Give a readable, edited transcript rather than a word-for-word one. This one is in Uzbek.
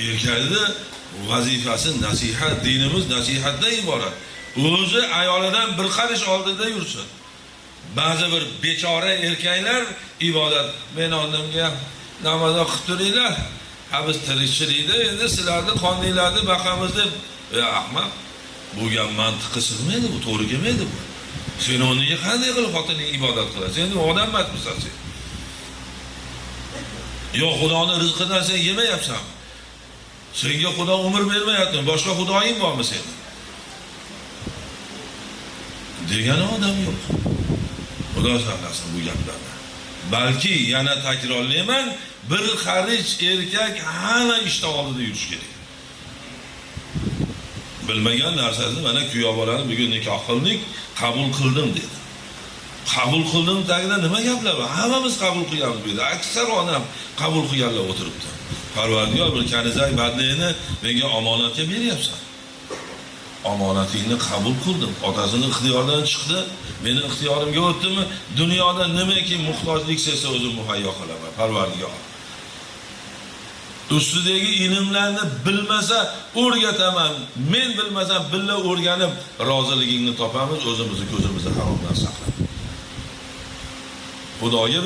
Erkakni vazifasi nasihat, dinimiz nasihatdan iborat. O'zi ayolidan bir qarish oldida yursin. Ba'zi bir bechora erkaklar ibodat, men oldimga namoz o'qib turinglar. Ha biz tirikchilikda endi sizlarni qoninglarni baqamiz deb, ahmoq. Bu gap mantiqqa sig'maydi, bu to'g'ri kelmaydi bu. Sen o'rniga qanday qilib xotining ibodat qilasan? Sen odam emasmisan sen. Yo Xudoning rizqidan sen yemayapsan. Senga Xudo umr bermayapti. Boshqa xudoying bormi sening? Degan odam yo'q. Xudo saqlasin bu gaplarni. Balki yana takrorlayman, bir xarij erkak hamma ishda oldida yurish kerak. Bilmagan narsasini mana kuyov bolani bugun nikoh qildik, qabul qildim dedi. Qabul qildim tagida nima gaplar bor? Hammamiz qabul qilamiz dedi. Aksar onam qabul qilganlar o'tiribdi. Parvardigor bir kanizay badligini menga omonatga beryapsan. Omonatingni qabul qildim. Otasini ixtiyoridan chiqdi, meni ixtiyorimga o'tdimi? Dunyoda nimaki muhtojlik sezsa o'zim muhayyo qilaman, Parvardigor. Ustidagi ilmlarni bilmasa o'rgataman. Men bilmasam billa o'rganib roziligingni topamiz, o'zimizni ko'zimizni haromdan saqlab. Xudoga